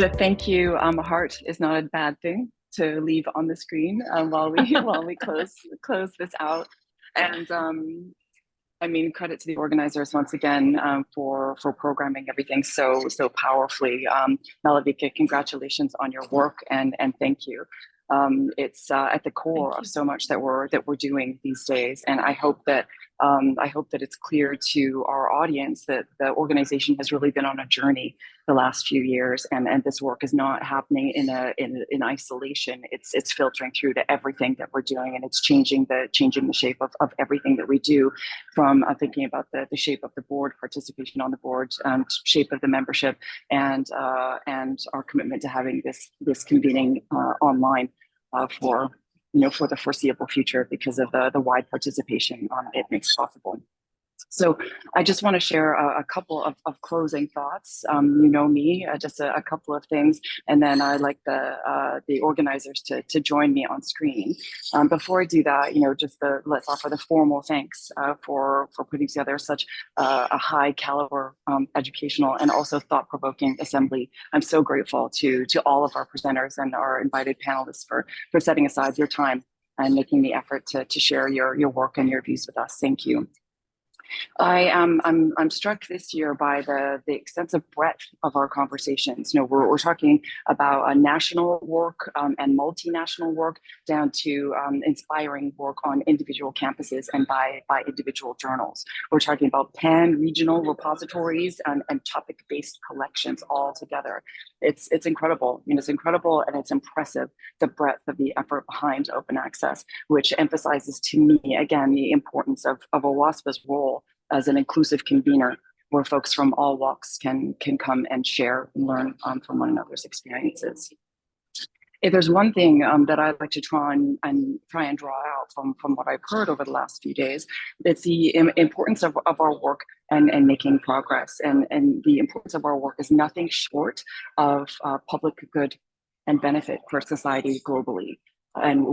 The thank you heart is not a bad thing to leave on the screen while we while we close this out. And I mean, credit to the organizers once again for programming everything so powerfully. Malavika, congratulations on your work and thank you. It's at the core of so much that we're doing these days, and I hope that it's clear to our audience that the organization has really been on a journey the last few years, and this work is not happening in isolation. It's filtering through to everything that we're doing, and it's changing the shape of everything that we do, from thinking about the shape of the board, participation on the board, shape of the membership, and our commitment to having this convening online for for the foreseeable future because of the wide participation it makes possible. So I just want to share a couple of closing thoughts. You know me, just a couple of things, and then I'd like the organizers to join me on screen. Before I do that, let's offer the formal thanks for putting together such a high caliber educational and also thought-provoking assembly. I'm so grateful to all of our presenters and our invited panelists for setting aside your time and making the effort to share your work and your views with us. Thank you. I'm struck this year by the extensive breadth of our conversations. We're talking about national work and multinational work, down to inspiring work on individual campuses and by individual journals. We're talking about pan-regional repositories and topic-based collections all together. It's incredible. It's incredible and it's impressive, the breadth of the effort behind open access, which emphasizes to me again the importance of OASPA's role as an inclusive convener, where folks from all walks can come and share and learn from one another's experiences. If there's one thing that I'd like to try and draw out from what I've heard over the last few days, it's the importance of our work and making progress. And the importance of our work is nothing short of public good and benefit for society globally. And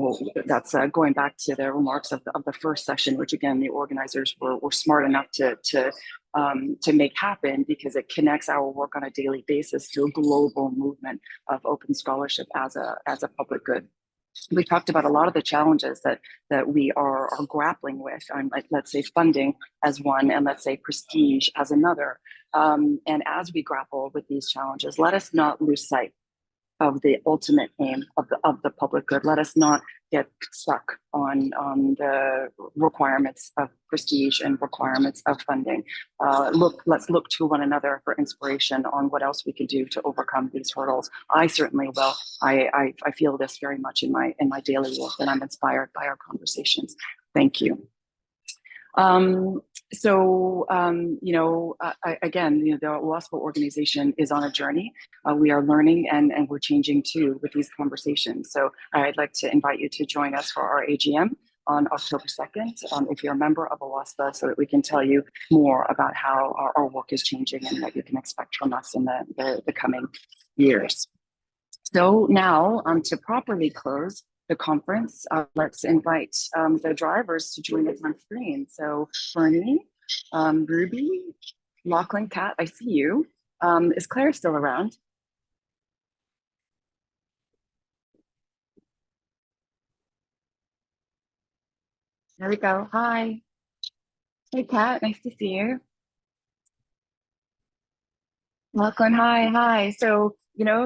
that's going back to the remarks of the first session, which again the organizers were smart enough to make happen, because it connects our work on a daily basis to a global movement of open scholarship as a public good. We talked about a lot of the challenges that we are grappling with, let's say funding as one, and let's say prestige as another. And as we grapple with these challenges, let us not lose sight of the ultimate aim of the public good. Let us not get stuck on the requirements of prestige and requirements of funding. Let's look to one another for inspiration on what else we can do to overcome these hurdles. I certainly will. I feel this very much in my daily work, and I'm inspired by our conversations. Thank you. Again, the OASPA organization is on a journey. We are learning and we're changing too with these conversations. So I'd like to invite you to join us for our AGM on October 2nd, if you're a member of OASPA, so that we can tell you more about how our work is changing and what you can expect from us in the coming years. So now, to properly close the conference, let's invite the drivers to join us on screen. So Fernie, Ruby, Lachlan, Kat, I see you. Is Claire still around? There we go. Hi. Hey, Kat, nice to see you. Lachlan, hi. So,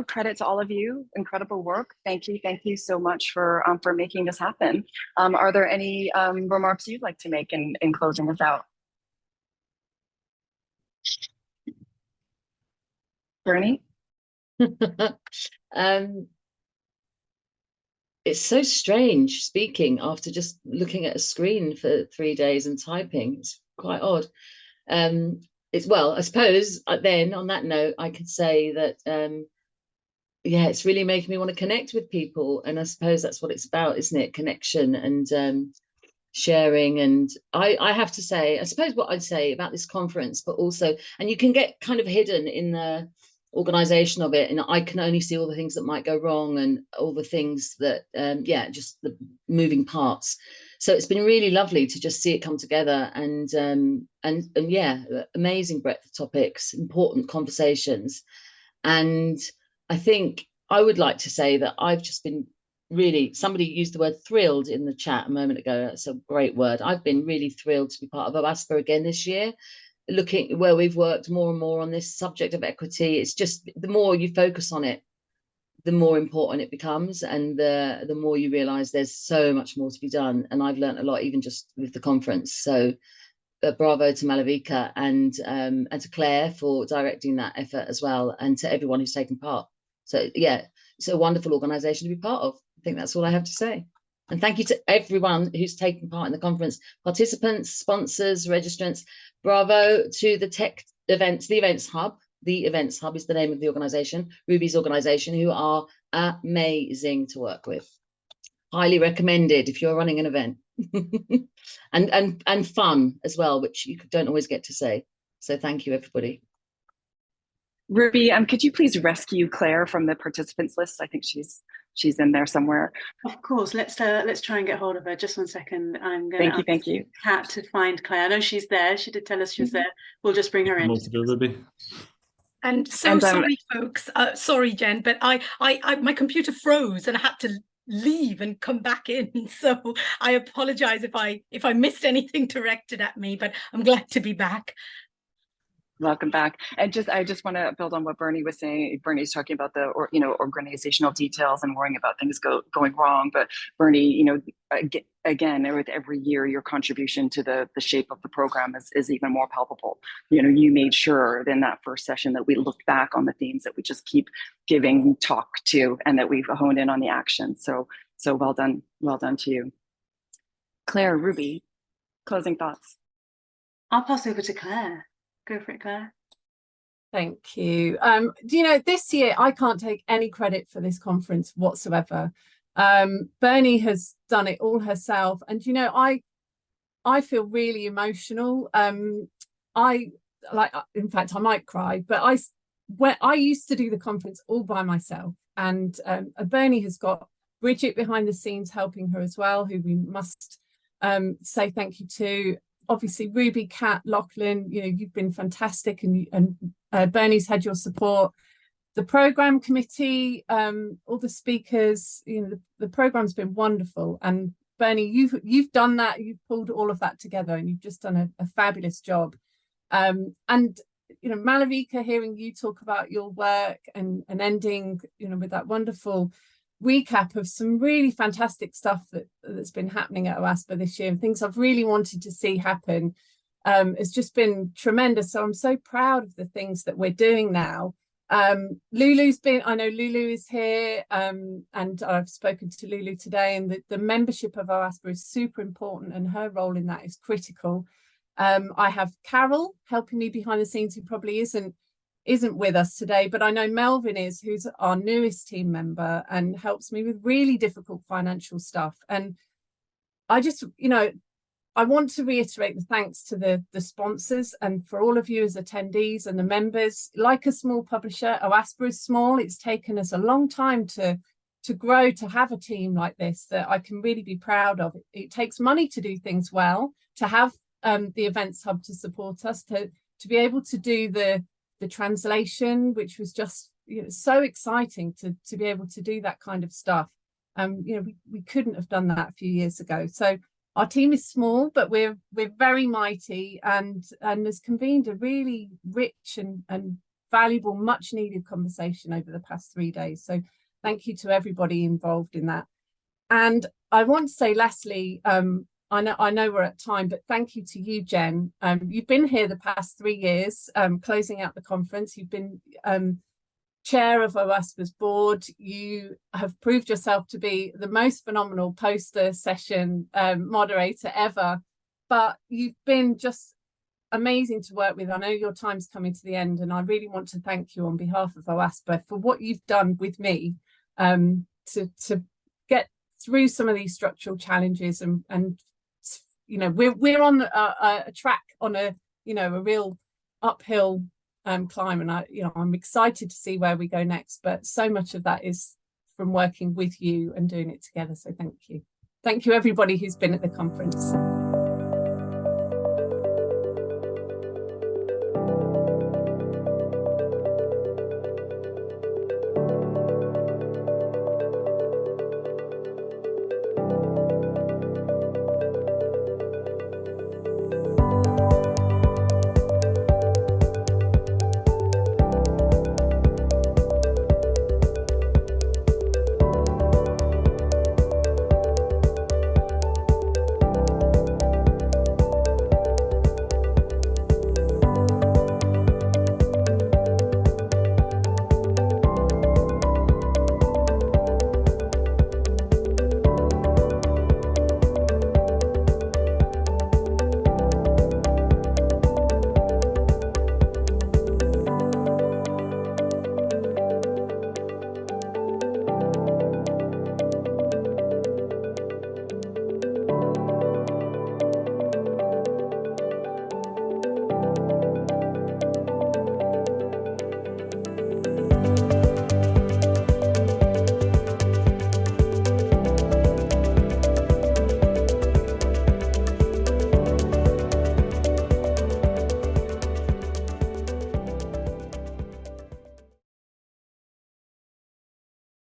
credit to all of you. Incredible work. Thank you so much for making this happen. Are there any remarks you'd like to make in closing us out? Bernie? It's so strange speaking after just looking at a screen for 3 days and typing. It's quite odd. I suppose then on that note, I could say that it's really making me want to connect with people, and I suppose that's what it's about, isn't it? Connection and sharing. And I have to say, I suppose what I'd say about this conference, but also, and you can get kind of hidden in the organization of it, and I can only see all the things that might go wrong and all the things that just the moving parts. So it's been really lovely to just see it come together, and amazing breadth of topics, important conversations, and I think I would like to say that I've just been really, somebody used the word thrilled in the chat a moment ago. That's a great word. I've been really thrilled to be part of OASPA again this year, looking where we've worked more and more on this subject of equity. It's just the more you focus on it, the more important it becomes, and the more you realize there's so much more to be done. And I've learned a lot even just with the conference. So bravo to Malavika and to Claire for directing that effort as well, and to everyone who's taken part. So yeah, it's a wonderful organization to be part of. I think that's all I have to say. And thank you to everyone who's taken part in the conference, participants, sponsors, registrants. Bravo to the tech events, the Events Hub. The Events Hub is the name of the organization, Ruby's organization, who are amazing to work with. Highly recommended if you're running an event. and fun as well, which you don't always get to say. So thank you, everybody. Ruby, could you please rescue Claire from the participants list? I think she's in there somewhere. Of course. Let's try and get hold of her. Just 1 second. I'm going to thank you. Kat to find Claire. I know she's there. She did tell us she was there. We'll just bring her in. Ruby. And sorry, folks. Sorry, Jen, but I my computer froze and I had to leave and come back in. So I apologize if I missed anything directed at me, but I'm glad to be back. Welcome back. And I just want to build on what Bernie was saying. Bernie's talking about the organizational details and worrying about things going wrong. But Bernie, again, with every year, your contribution to the shape of the program is even more palpable. You made sure in that first session that we looked back on the themes that we just keep giving talk to, and that we've honed in on the action. So well done to you. Claire, Ruby, closing thoughts. I'll pass over to Claire. Go for it, Claire. Thank you. This year I can't take any credit for this conference whatsoever. Bernie has done it all herself, and I feel really emotional. In fact, I might cry, but I used to do the conference all by myself, and Bernie has got Bridget behind the scenes helping her as well, who we must say thank you to. Obviously, Ruby, Kat, Lachlan, you've been fantastic, and Bernie's had your support. The program committee, all the speakers, the program's been wonderful. And Bernie, you've done that. You've pulled all of that together, and you've just done a fabulous job. And Malavika, hearing you talk about your work and ending, with that wonderful recap of some really fantastic stuff that's been happening at OASPA this year, and things I've really wanted to see happen. It's just been tremendous. So I'm so proud of the things that we're doing now. I know Lulu is here, and I've spoken to Lulu today, and the membership of OASPA is super important, and her role in that is critical. I have Carol helping me behind the scenes, who probably isn't with us today, but I know Melvin is, who's our newest team member and helps me with really difficult financial stuff. And I just, I want to reiterate the thanks to the sponsors, and for all of you as attendees and the members. Like a small publisher, OASPA is small. It's taken us a long time to grow, to have a team like this that I can really be proud of. It takes money to do things well, to have the Events Hub to support us, to be able to do the translation, which was just so exciting to be able to do that kind of stuff. We couldn't have done that a few years ago. So our team is small, but we're very mighty, and has convened a really rich and valuable, much needed conversation over the past 3 days. So thank you to everybody involved in that. And I want to say, Leslie, I know we're at time, but thank you to you, Jen. You've been here the past 3 years, closing out the conference. You've been chair of OASPA's board. You have proved yourself to be the most phenomenal poster session moderator ever, but you've been just amazing to work with. I know your time's coming to the end, and I really want to thank you on behalf of OASPA for what you've done with me to get through some of these structural challenges, and we're on a track on a real uphill climb, and I'm excited to see where we go next. But so much of that is from working with you and doing it together. So thank you everybody who's been at the conference.